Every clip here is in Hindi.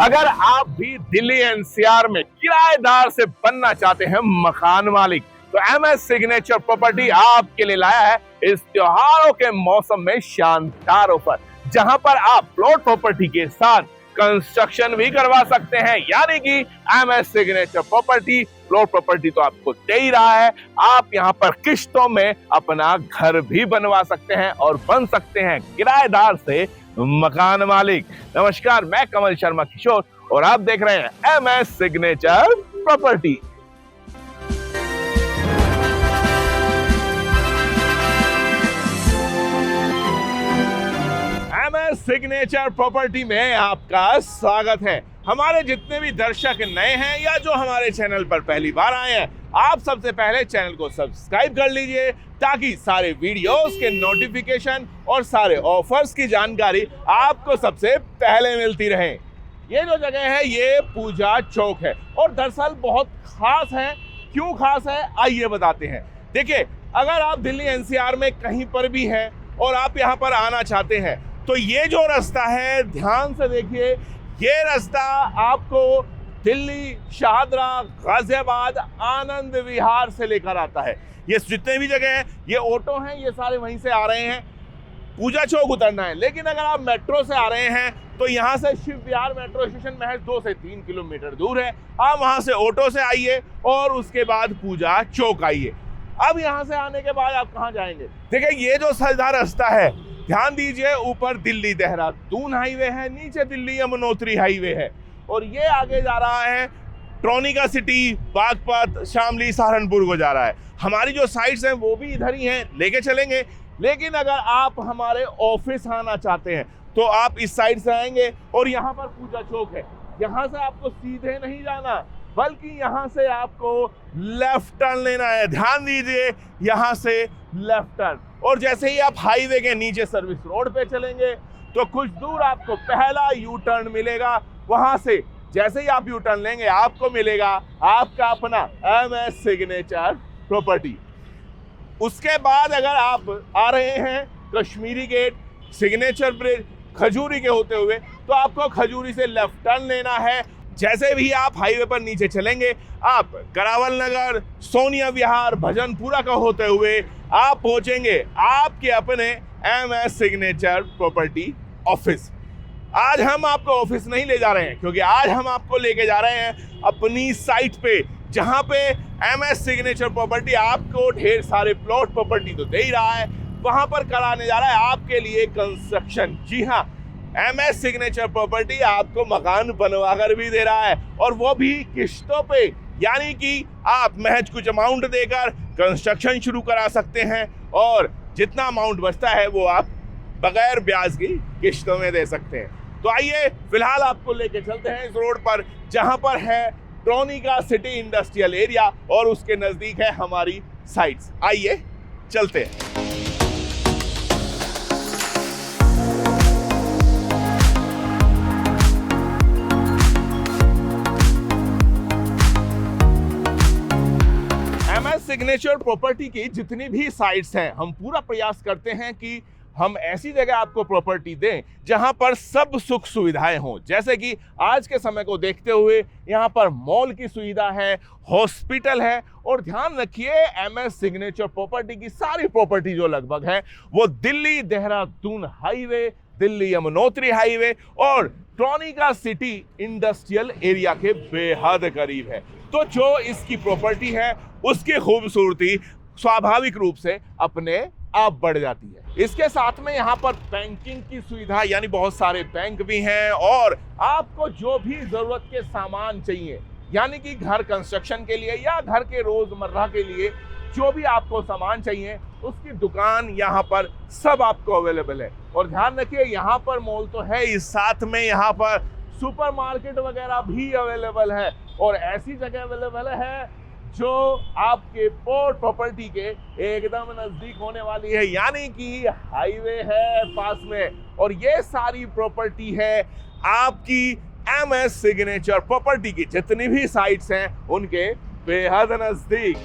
अगर आप भी दिल्ली एनसीआर में किराएदार से बनना चाहते हैं मकान मालिक, तो एमएस सिग्नेचर प्रॉपर्टी आपके लिए लाया है इस त्योहारों के मौसम में शानदार ऑफर, जहां पर आप प्लॉट प्रॉपर्टी के साथ कंस्ट्रक्शन भी करवा सकते हैं। यानी कि MS signature property plot property तो आपको दे ही रहा है, आप यहां पर किश्तों में अपना घर भी बनवा सकते हैं और बन सकते हैं किराएदार से मकान मालिक। नमस्कार, मैं कमल शर्मा किशोर और आप देख रहे हैं MS signature property. MS signature property में आपका स्वागत है। हमारे जितने भी दर्शक नए हैं या जो हमारे चैनल पर पहली बार आए हैं, आप सबसे पहले चैनल को सब्सक्राइब कर लीजिए ताकि सारे वीडियोस के नोटिफिकेशन और सारे ऑफर्स की जानकारी आपको सबसे पहले मिलती रहे। ये जो जगह है ये पूजा चौक है और दरअसल बहुत खास है। क्यों खास है आइए बताते हैं। देखिए, अगर आप दिल्ली एनसीआर में कहीं पर भी हैं और आप यहाँ पर आना चाहते हैं तो ये जो रास्ता है ध्यान से देखिए, ये रास्ता आपको दिल्ली, शाहदरा, गाजियाबाद, आनंद विहार से लेकर आता है। ये जितने भी जगह हैं, ये ऑटो हैं, ये सारे वहीं से आ रहे हैं। पूजा चौक उतरना है, लेकिन अगर आप मेट्रो से आ रहे हैं तो यहाँ से शिव विहार मेट्रो स्टेशन महज 2 से 3 किलोमीटर दूर है। आप वहाँ से ऑटो से आइए और उसके बाद पूजा चौक आइए। अब यहाँ से आने के बाद आप कहाँ जाएंगे? देखिए, ये जो सीधा रास्ता है, ध्यान दीजिए, ऊपर दिल्ली देहरादून हाईवे है, नीचे दिल्ली यमुनोत्री हाईवे है और ये आगे जा रहा है ट्रॉनिका सिटी, बागपत, शामली, सहारनपुर को जा रहा है। हमारी जो साइट्स हैं वो भी इधर ही हैं, लेके चलेंगे। लेकिन अगर आप हमारे ऑफिस आना चाहते हैं तो आप इस साइड से आएंगे और यहाँ पर पूजा चौक है। यहाँ से आपको सीधे नहीं जाना, बल्कि यहाँ से आपको लेफ्ट टर्न लेना है। ध्यान दीजिए, यहाँ से लेफ्ट टर्न, और जैसे ही आप हाईवे के नीचे सर्विस रोड पे चलेंगे तो कुछ दूर आपको पहला यू टर्न मिलेगा। वहां से जैसे ही आप यू टर्न लेंगे आपको मिलेगा आपका अपना एमएस सिग्नेचर प्रॉपर्टी। उसके बाद अगर आप आ रहे हैं कश्मीरी गेट, सिग्नेचर ब्रिज, खजूरी के होते हुए, तो आपको खजूरी से लेफ्ट टर्न लेना है। जैसे भी आप हाईवे पर नीचे चलेंगे, आप करावल नगर, सोनिया विहार, भजनपुरा का होते हुए आप पहुंचेंगे आपके अपने एमएस सिग्नेचर प्रॉपर्टी ऑफिस। आज हम आपको ऑफिस नहीं ले जा रहे हैं, क्योंकि आज हम आपको लेके जा रहे हैं अपनी साइट पे, जहां पे एमएस सिग्नेचर प्रॉपर्टी आपको ढेर सारे प्लॉट प्रॉपर्टी तो दे ही रहा है, वहां पर कराने जा रहा है आपके लिए कंस्ट्रक्शन। जी हाँ, एमएस सिग्नेचर प्रॉपर्टी आपको मकान बनवा कर भी दे रहा है, और वो भी किश्तों पे। यानी कि आप महज कुछ अमाउंट देकर कंस्ट्रक्शन शुरू करा सकते हैं और जितना अमाउंट बचता है वो आप बगैर ब्याज की किश्तों में दे सकते हैं। तो आइए फिलहाल आपको लेके चलते हैं इस रोड पर, जहां पर है ट्रॉनिका सिटी इंडस्ट्रियल एरिया और उसके नजदीक है हमारी साइट्स। आइए चलते हैं। एमएस सिग्नेचर प्रॉपर्टी की जितनी भी साइट्स हैं, हम पूरा प्रयास करते हैं कि हम ऐसी जगह आपको प्रॉपर्टी दें जहां पर सब सुख सुविधाएं हों। जैसे कि आज के समय को देखते हुए यहाँ पर मॉल की सुविधा है, हॉस्पिटल है, और ध्यान रखिए एमएस सिग्नेचर प्रॉपर्टी की सारी प्रॉपर्टी जो लगभग है वो दिल्ली देहरादून हाईवे, दिल्ली यमुनोत्री हाईवे और ट्रॉनिका सिटी इंडस्ट्रियल एरिया के बेहद करीब है। तो जो इसकी प्रॉपर्टी है उसकी खूबसूरती स्वाभाविक रूप से अपने आप बढ़ जाती है। इसके साथ में यहाँ पर बैंकिंग की सुविधा, यानी बहुत सारे बैंक भी हैं, और आपको जो भी जरूरत के सामान चाहिए, यानी कि घर कंस्ट्रक्शन के लिए या घर के रोजमर्रा के लिए जो भी आपको सामान चाहिए, उसकी दुकान यहाँ पर सब आपको अवेलेबल है। और ध्यान रखिए, यहाँ पर मॉल तो है, इस साथ में यहाँ पर सुपरमार्केट वगैरह भी अवेलेबल है, और ऐसी जगह अवेलेबल है जो आपके पोर्ट प्रॉपर्टी के एकदम नजदीक होने वाली है। यानी कि हाईवे है पास में, और ये सारी प्रॉपर्टी है आपकी एमएस सिग्नेचर प्रॉपर्टी की जितनी भी साइट्स हैं उनके बेहद नजदीक।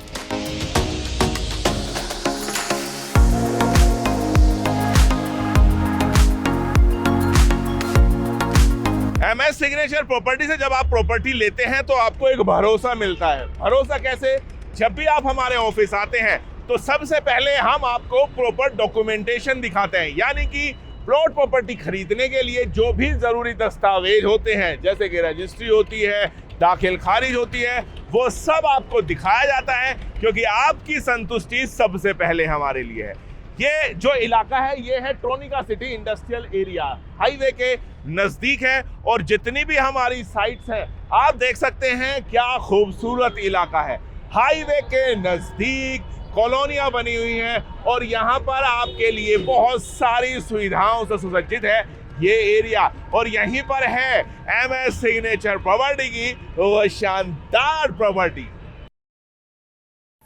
MS सिग्नेचर प्रॉपर्टी से जब आप प्रॉपर्टी लेते हैं तो आपको एक भरोसा मिलता है। भरोसा कैसे? जब भी आप हमारे ऑफिस आते हैं तो सबसे पहले हम आपको प्रॉपर डॉक्यूमेंटेशन दिखाते हैं, यानी कि प्लॉट प्रॉपर्टी खरीदने के लिए जो भी जरूरी दस्तावेज होते हैं, जैसे कि रजिस्ट्री होती है, दाखिल खारिज होती है, वो सब आपको दिखाया जाता है, क्योंकि आपकी संतुष्टि सबसे पहले हमारे लिए है। ये जो इलाका है ये है Tronica city industrial area, highway के नजदीक है। और जितनी भी हमारी साइट्स हैं आप देख सकते हैं क्या खूबसूरत इलाका है। हाईवे के नजदीक कॉलोनियां बनी हुई हैं और यहाँ पर आपके लिए बहुत सारी सुविधाओं से सुसज्जित है ये एरिया। और यहीं पर है MS सिग्नेचर प्रॉपर्टी की वो शानदार प्रॉपर्टी।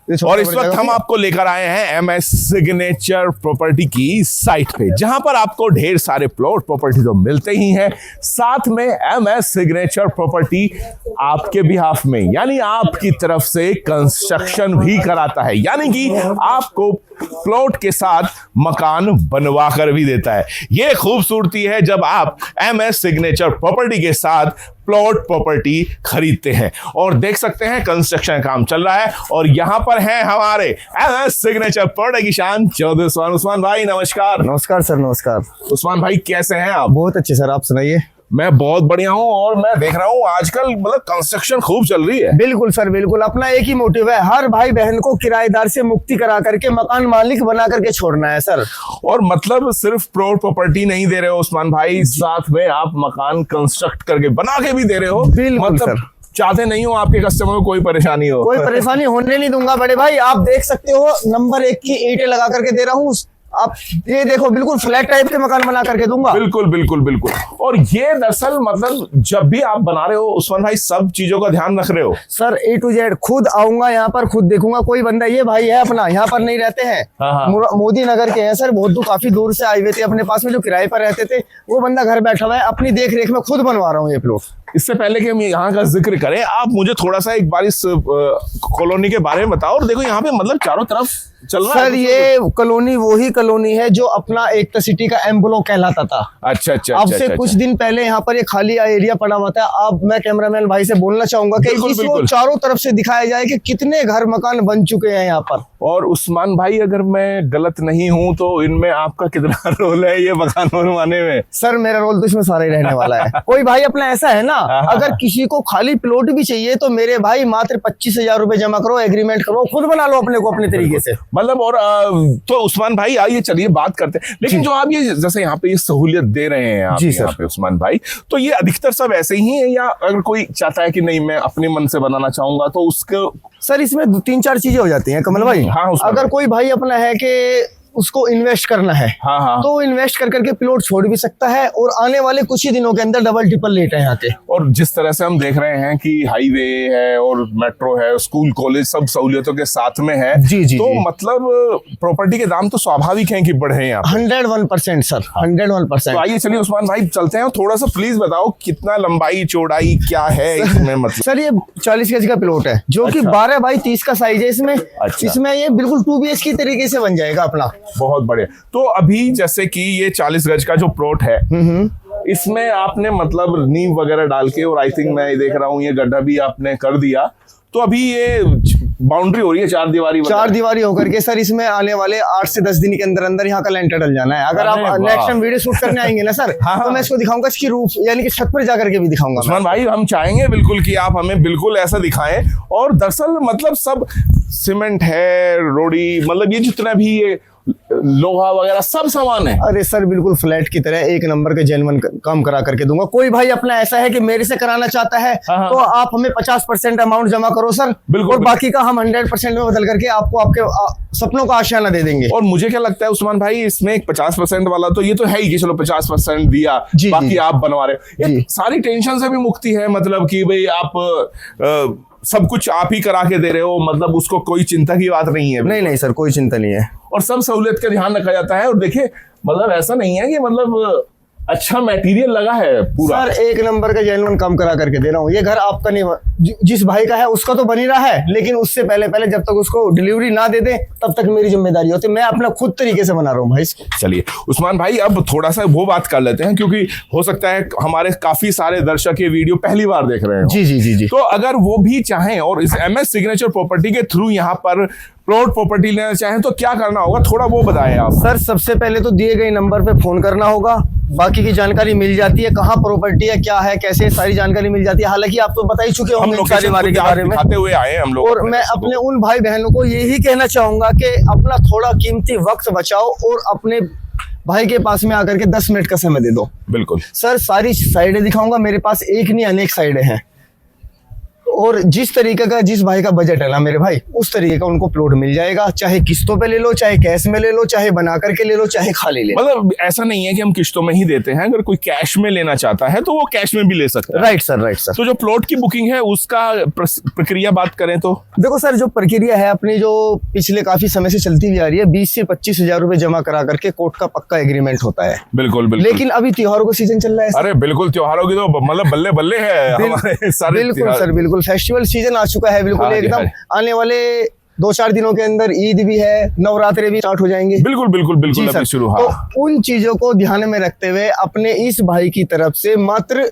और इस वक्त हम आपको लेकर आए हैं MS सिग्नेचर प्रॉपर्टी की साइट पे, जहां पर आपको ढेर सारे प्लॉट प्रॉपर्टी तो मिलते ही हैं, साथ में MS सिग्नेचर प्रॉपर्टी आपके बिहाफ में यानी आपकी तरफ से कंस्ट्रक्शन भी कराता है, यानी कि आपको प्लॉट के साथ मकान बनवा कर भी देता है। ये खूबसूरती है जब आप MS सिग्नेचर प्रॉपर्टी के साथ प्लॉट प्रॉपर्टी खरीदते हैं। और देख सकते हैं कंस्ट्रक्शन काम चल रहा है और यहां पर है हमारे MS सिग्नेचर प्रॉपर्टी की शान चौधरी उस्मान। उस्मान भाई नमस्कार। नमस्कार सर। नमस्कार उस्मान भाई, कैसे हैं आप? बहुत अच्छे सर, आप सुनाइए। मैं बहुत बढ़िया हूं और मैं देख रहा हूं आजकल मतलब कंस्ट्रक्शन खूब चल रही है। बिल्कुल सर, बिल्कुल। अपना एक ही मोटिव है, हर भाई बहन को किराएदार से मुक्ति करा करके मकान मालिक बना करके छोड़ना है सर। और मतलब सिर्फ प्लॉट प्रॉपर्टी नहीं दे रहे हो उस्मान भाई, साथ में आप मकान कंस्ट्रक्ट करके बना के भी दे रहे हो। बिल्कुल मतलब सर। चाहते नहीं हो आपके कस्टमर को कोई परेशानी हो? कोई परेशानी होने नहीं दूंगा बड़े भाई। आप देख सकते हो नंबर 1 की ईंटें लगा करके दे रहा हूँ। आप ये देखो, बिल्कुल फ्लैट टाइप के मकान बना करके दूंगा। बिल्कुल बिल्कुल बिल्कुल। और ये दरअसल मतलब जब भी आप बना रहे हो उस्मान भाई सब चीजों का ध्यान रख रहे हो? सर A to Z खुद आऊंगा यहाँ पर, खुद देखूंगा। कोई बंदा, ये भाई है अपना, यहाँ पर नहीं रहते हैं, मोदी नगर के हैं सर। बहुत काफी दूर से आए हुए थे अपने पास में, जो किराए पर रहते थे। वो बंदा घर बैठा हुआ है, अपनी देख रेख में खुद बनवा रहा हूँ ये प्लॉट। इससे पहले कि हम यहाँ का जिक्र करें, आप मुझे थोड़ा सा एक बार इस कॉलोनी के बारे में बताओ। और देखो यहाँ पे मतलब चारों तरफ चल रहा है सर। ये कॉलोनी वही कॉलोनी है जो अपना एक सिटी का एम ब्लॉक कहलाता था। अच्छा अच्छा। अब से कुछ दिन पहले यहाँ पर एक खाली एरिया पड़ा हुआ था। अब मैं कैमरामैन भाई से बोलना चाहूंगा कि इसको चारों तरफ से दिखाया जाए कि कितने घर मकान बन चुके हैं यहाँ पर। और उस्मान भाई, अगर मैं गलत नहीं हूँ तो इनमें आपका कितना रोल है ये मकान बनवाने में? सर मेरा रोल तो इसमें सारा ही रहने वाला है। कोई भाई अपना ऐसा है ना, अगर किसी को खाली प्लॉट भी चाहिए तो मेरे भाई मात्र 25,000 रुपए जमा करो, एग्रीमेंट करो, खुद बना लो अपने को अपने तरीके से। मतलब और तो उस्मान भाई आइए चलिए बात करते हैं। लेकिन जो आप ये जैसे यहाँ पे ये सहूलियत दे रहे हैं आप जी यहाँ पे उस्मान भाई, तो ये अधिकतर सब ऐसे ही है या अगर कोई चाहता है कि नहीं मैं अपने मन से बनाना चाहूंगा तो उसको? सर इसमें 3-4 चीजें हो जाती हैं कमल भाई। हाँ, अगर कोई भाई अपना है कि उसको इन्वेस्ट करना है, हाँ। तो इन्वेस्ट कर करके प्लॉट छोड़ भी सकता है और आने वाले कुछ ही दिनों के अंदर डबल ट्रिपल रेट है यहाँ के। और जिस तरह से हम देख रहे हैं कि हाईवे है और मेट्रो है, स्कूल कॉलेज सब सहूलियतों के साथ में है। जी जी। तो मतलब प्रॉपर्टी के दाम तो स्वाभाविक हैं कि बढ़े हैं 101% सर, 101%। तो आइए चलिए उस्मान भाई चलते हैं। थोड़ा सा प्लीज बताओ कितना लंबाई चौड़ाई क्या है इसमें? मतलब सर ये 40 गज का प्लॉट है जो कि 12 बाई 30 का साइज है इसमें। इसमें ये बिल्कुल 2 BH की तरीके से बन जाएगा अपना। बहुत बढ़िया। तो अभी जैसे कि ये 40 गज का जो प्लॉट है, इसमें आपने मतलब नींव वगैरह डाल के, और आई थिंक मैं देख रहा हूँ ये गड्ढा भी आपने कर दिया, तो अभी ये बाउंड्री हो रही है 4 दीवारी होकर के। सर इसमें आने वाले 8 से 10 दिन के अंदर अंदर यहाँ का लेंटर डल जाना है। अगर आप नेक्स्ट टाइम वीडियो शूट करने आएंगे ना सर, तो मैं इसको दिखाऊंगा, इसकी रूफ यानी कि छत पर जाकर के भी दिखाऊंगा। उस्मान भाई हम चाहेंगे बिल्कुल कि आप हमें बिल्कुल ऐसा दिखाएं। और दरअसल मतलब सब सीमेंट है, रोड़ी, मतलब ये जितना भी ये लोहा वगैरह सब सामान है। अरे सर बिल्कुल फ्लैट की तरह एक नंबर के जेन्युइन काम करा करके दूंगा। कोई भाई अपना ऐसा है कि मेरे से कराना चाहता है तो आप हमें 50% अमाउंट जमा करो सर, और बाकी का हम 100% में बदल करके आपको आपके सपनों का आशियाना दे देंगे। और मुझे क्या लगता है उस्मान भाई, इसमें एक 50% वाला तो ये तो है ही कि चलो 50% दिया, बाकी आप बनवा रहे हो। सारी टेंशन से भी मुक्ति है, मतलब कि भाई आप सब कुछ आप ही करा के दे रहे हो, मतलब उसको कोई चिंता की बात नहीं है। नहीं सर, कोई चिंता नहीं है। और सब सहूलियत का ध्यान रखा जाता है। और देखिए मतलब ऐसा नहीं है कि मतलब अच्छा मटेरियल लगा है पूरा। सर एक नंबर का जेन्युइन काम करा करके दे रहा हूँ। ये घर आपका नहीं जिस भाई का है उसका तो बन ही रहा है, लेकिन उससे पहले जब तक उसको डिलीवरी ना दे दे तब तक मेरी जिम्मेदारी होती है। मैं अपना खुद तरीके से बना रहा हूँ भाई इसको। चलिए उस्मान भाई, अब थोड़ा सा वो बात कर लेते हैं, क्योंकि हो सकता है हमारे काफी सारे दर्शक ये वीडियो पहली बार देख रहे हैं। जी जी जी जी। तो अगर वो भी चाहें और इस MS सिग्नेचर प्रॉपर्टी के थ्रू यहाँ पर प्लॉट प्रॉपर्टी लेना चाहें तो क्या करना होगा, थोड़ा वो बताएं आप। सर सबसे पहले तो दिए गए नंबर पे फोन करना होगा, बाकी की जानकारी मिल जाती है, कहाँ प्रॉपर्टी है, क्या है, कैसे, सारी जानकारी मिल जाती है। हालांकि आप तो बता ही चुके होंगे सारी बारे के बारे में, दिखाते हुए आए हम लोग। और मैं अपने उन भाई बहनों को यही कहना चाहूंगा कि अपना थोड़ा कीमती वक्त बचाओ और अपने भाई के पास में आकर के 10 मिनट का समय दे दो। बिल्कुल सर, सारी साइडें दिखाऊंगा, मेरे पास एक नहीं अनेक साइडें हैं, और जिस तरीके का जिस भाई का बजट है ना मेरे भाई, उस तरीके का उनको प्लॉट मिल जाएगा। चाहे किस्तों पे ले लो, चाहे कैश में ले लो, चाहे बना करके ले लो, चाहे खाली ले लो। मतलब ऐसा नहीं है कि हम किस्तों में ही देते हैं, अगर कोई कैश में लेना चाहता है तो वो कैश में भी ले सकता है। Right sir, right sir. तो जो प्लॉट की बुकिंग है उसका प्रक्रिया बात करें तो देखो सर, जो प्रक्रिया है अपनी, जो पिछले काफी समय से चलती हुई आ रही है, 20 से 25 हजार रुपए जमा करा करके कोर्ट का पक्का एग्रीमेंट होता है। बिल्कुल बिल्कुल। लेकिन अभी त्योहारों का सीजन चल रहा है। अरे बिल्कुल, त्योहारों की तो मतलब बल्ले बल्ले है हमारे सारे। बिल्कुल सर, बिल्कुल फेस्टिवल सीजन आ चुका है बिल्कुल एकदम। आने वाले 2-4 दिनों के अंदर ईद भी है, नवरात्रे भी स्टार्ट हो जाएंगे। बिल्कुल बिल्कुल बिल्कुल अभी शुरू। तो उन चीजों को ध्यान में रखते हुए अपने इस भाई की तरफ से मात्र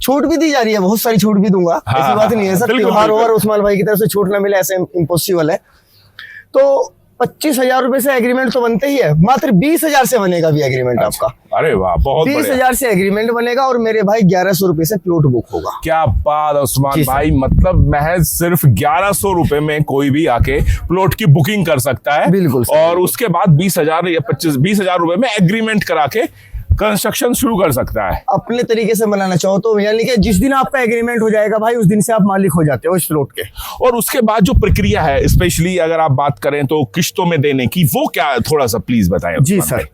छूट भी दी जा रही है, बहुत सारी छूट भी दूंगा, ऐसी बात नहीं है सर। त्योहार और उस्मान भाई की तरफ से छूट ना मिले ऐसे इम्पॉसिबल है। तो 25,000 रुपए से एग्रीमेंट तो बनते ही है, मात्र 20,000 से बनेगा भी एग्रीमेंट आपका। अरे वाह, बहुत 20,000 से एग्रीमेंट बनेगा और मेरे भाई 1100 रुपए से प्लॉट बुक होगा। क्या बात उस्मान भाई, मतलब महज सिर्फ 1100 रुपए में कोई भी आके प्लॉट की बुकिंग कर सकता है। बिल्कुल। और उसके बाद 20,000 या 20,000 रुपए में एग्रीमेंट करा के कंस्ट्रक्शन शुरू कर सकता है। अपने तरीके से बनाना चाहो तो, यानी कि जिस दिन आपका एग्रीमेंट हो जाएगा भाई, उस दिन से आप मालिक हो जाते हो इस प्लॉट के। और उसके बाद जो प्रक्रिया है, स्पेशली अगर आप बात करें तो किस्तों में देने की, वो क्या है, थोड़ा सा प्लीज बताएं। जी सर,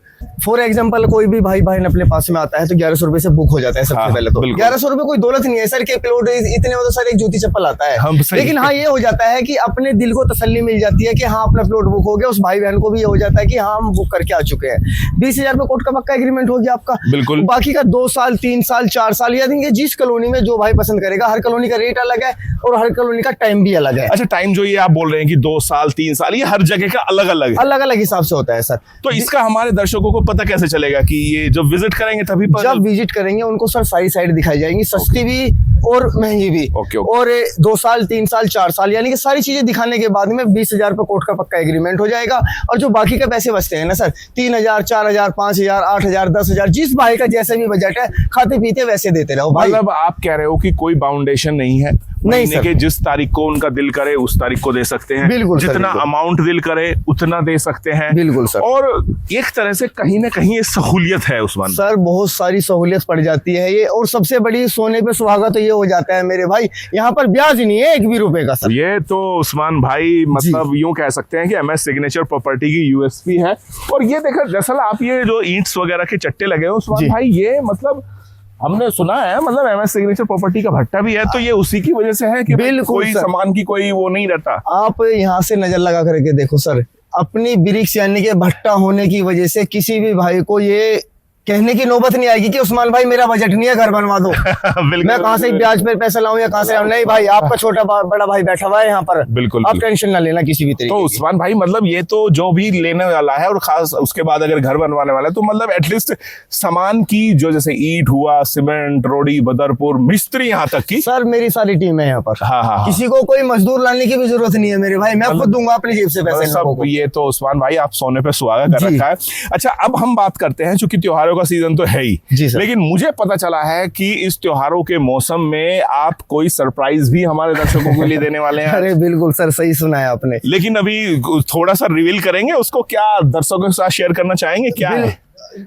फॉर एग्जाम्पल कोई भी भाई बहन अपने पास में आता है तो 1100 रुपए से बुक हो जाता है सबसे पहले तो। 1100 रुपए कोई दौलत नहीं है सर के प्लॉट इतने में तो सर एक जूती चप्पल आता है। लेकिन हाँ, ये हो जाता है कि अपने दिल को तसल्ली मिल जाती है कि हाँ अपना प्लॉट बुक हो गया, उस भाई बहन को भी ये हो जाता है कि हाँ हम बुक करके आ चुके हैं। 20,000 में कोर्ट का पक्का एग्रीमेंट हो गया आपका। बिल्कुल। बाकी का 2 साल 3 साल 4 साल या देंगे, जिस कॉलोनी में जो भाई पसंद करेगा। हर कॉलोनी का रेट अलग है और हर कॉलोनी का टाइम भी अलग है। अच्छा, टाइम जो ये आप बोल रहे हैं कि 2 साल 3 साल, ये हर जगह का अलग अलग हिसाब से होता है सर। तो इसका हमारे दर्शकों को पता कैसे चलेगा कि ये जब विजिट करेंगे तभी जब विजिट करेंगे उनको सर सारी साइड दिखाई जाएंगी, सस्ती भी और महंगी भी। और 2 साल 3 साल 4 साल यानी कि सारी चीजें दिखाने के बाद में 20,000 पे कोर्ट का पक्का एग्रीमेंट हो जाएगा। और जो बाकी के पैसे बचते हैं ना सर, 3,000 4,000 5,000 8,000 10,000, जिस भाई का जैसे भी बजट है, खाते पीते वैसे देते रहो भाई। मतलब आप कह रहे हो कि कोई बाउंडेशन नहीं है, नहीं सर, कि जिस तारीख को उनका दिल करे उस तारीख को दे सकते हैं। बिल्कुल, जितना अमाउंट दिल करे उतना दे सकते हैं। बिल्कुल सर। और एक तरह से कहीं ना कहीं ये सहूलियत है उस्मान सर, बहुत सारी सहूलियत पड़ जाती है ये। और सबसे बड़ी सोने पे सुहागा तो ये हो जाता है मेरे भाई, यहाँ पर ब्याज नहीं है 1 भी रुपए का सर। ये तो उस्मान भाई मतलब यूं कह सकते हैं कि MS सिग्नेचर प्रॉपर्टी की USP है। और ये देखा दरअसल आप ये जो ईंट्स वगैरह के चट्टे लगे हैं उस्मान भाई, ये मतलब हमने सुना है मतलब MS सिग्नेचर प्रॉपर्टी का भट्टा भी है, तो ये उसी की वजह से है कि कोई सामान की कोई वो नहीं रहता। आप यहाँ से नजर लगा करके देखो सर, अपनी ब्रिक्स यानी कि भट्टा होने की वजह से किसी भी भाई को ये कहने की नौबत नहीं आएगी कि उस्मान भाई मेरा बजट नहीं है, घर बनवा दो। मैं कहाँ से ब्याज पर पैसा लाऊं या कहाँ से लाऊं? नहीं भाई, आपका छोटा बड़ा भाई बैठा हुआ है यहाँ पर। बिल्कुल, आप टेंशन ना लेना किसी भी तरीके। तो उस्मान भाई मतलब ये तो जो भी लेने वाला है और खास उसके बाद अगर घर बनवाने वाला है तो मतलब एटलीस्ट सामान की जो जैसे ईंट हुआ, सीमेंट, रोड़ी, बदरपुर, मिस्त्री, यहाँ तक की सर मेरी सारी टीम है यहाँ पर। हाँ, किसी को कोई मजदूर लाने की भी जरूरत नहीं है मेरे भाई, मैं खुद दूंगा अपनी जेब से पैसे सब। ये तो उस्मान भाई आप सोने पे सुहागा कर रखा है। अच्छा, अब हम बात करते हैं, चूंकि त्योहारों का सीजन तो है ही, लेकिन मुझे पता चला है कि इस त्योहारों के मौसम में आप कोई सरप्राइज भी हमारे दर्शकों के लिए देने वाले हैं। अरे बिल्कुल सर, सही सुना है आपने। लेकिन अभी थोड़ा सा रिवील करेंगे उसको, क्या दर्शकों के साथ शेयर करना चाहेंगे? क्या है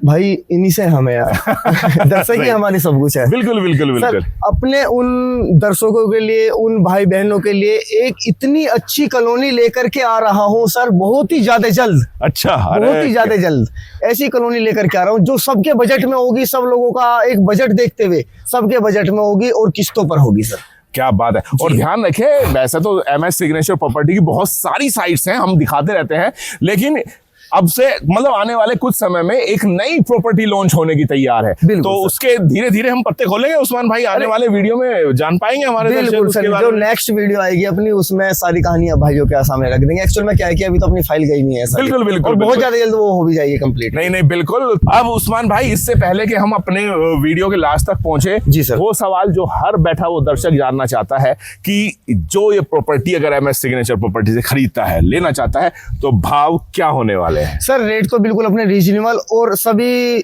भाई, इन्हीं से हमें यार दर्शक ही हमारी सब कुछ है। बिल्कुल बिल्कुल बिल्कुल। अपने उन दर्शकों के लिए, उन भाई बहनों के लिए एक इतनी अच्छी कॉलोनी लेकर के आ रहा हूँ सर, बहुत ही ज्यादा जल्द। अच्छा, बहुत ही ज्यादा जल्द ऐसी कॉलोनी लेकर के आ रहा हूँ जो सबके बजट में होगी, सब लोगों का एक बजट देखते हुए सबके बजट में होगी और किस्तों पर होगी सर। क्या बात है। और ध्यान रखें, वैसे तो MS सिग्नेचर प्रॉपर्टी की बहुत सारी साइट्स हैं, हम दिखाते रहते हैं, लेकिन अब से मतलब आने वाले कुछ समय में एक नई प्रॉपर्टी लॉन्च होने की तैयार है, तो उसके धीरे धीरे हम पत्ते खोलेंगे उस्मान भाई, आने वाले वीडियो में जान पाएंगे हमारे बिल्कुल सर, जो नेक्स्ट वीडियो आएगी अपनी उसमें सारी कहानियां भाइयों के सामने रख देंगे। एक्चुअल में क्या है कि अभी तो अपनी फाइल गई नहीं है सर, बिल्कुल बिल्कुल, और बहुत ज्यादा जल्द वो हो भी जाएगी कंप्लीट। नहीं बिल्कुल। अब उस्मान भाई इससे पहले कि हम अपने वीडियो के लास्ट तक पहुंचे, जी सर, वो सवाल जो हर बैठा वो दर्शक जानना चाहता है कि जो ये प्रॉपर्टी अगर एमएस सिग्नेचर प्रॉपर्टी से खरीदता है, लेना चाहता है, तो भाव क्या होने वाले हैं? सर रेट तो बिल्कुल अपने रीजनेबल और सभी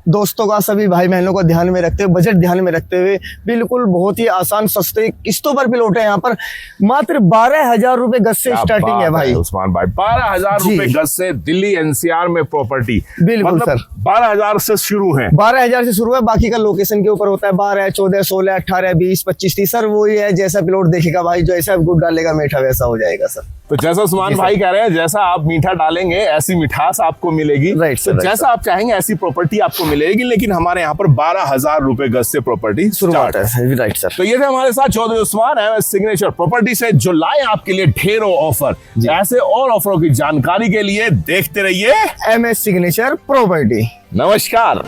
दोस्तों का, सभी भाई बहनों को ध्यान में रखते हुए, बजट ध्यान में रखते हुए बिल्कुल बहुत ही आसान सस्ते किस्तों पर प्लॉट है यहाँ पर। मात्र 12,000 रुपए गज से स्टार्टिंग है भाई उस्मान भाई, 12,000 रुपए गज से दिल्ली एनसीआर में प्रॉपर्टी। बिल्कुल मतलब सर, 12,000 से शुरू है, 12,000 से शुरू है, बाकी का लोकेशन के ऊपर होता है। 12, 14, 16, 18, 20, 25, 30 सर वही है, जैसा प्लॉट देखेगा भाई, जैसा गुड़ डालेगा मीठा वैसा हो जाएगा सर। तो जैसा उस्मान भाई कह रहे हैं, जैसा आप मीठा डालेंगे ऐसी मिठास आपको मिलेगी, राइट सर, तो जैसा आप चाहेंगे ऐसी प्रॉपर्टी आपको मिलेगी। लेकिन हमारे यहाँ पर 12,000 रुपए गज से प्रॉपर्टी शुरुआत है, राइट सर। तो ये थे हमारे साथ Chaudhry Usman MS signature property से, जो लाए आपके लिए ढेरों ऑफर। ऐसे और ऑफरों की जानकारी के लिए देखते रहिए एमएस सिग्नेचर प्रॉपर्टी। नमस्कार।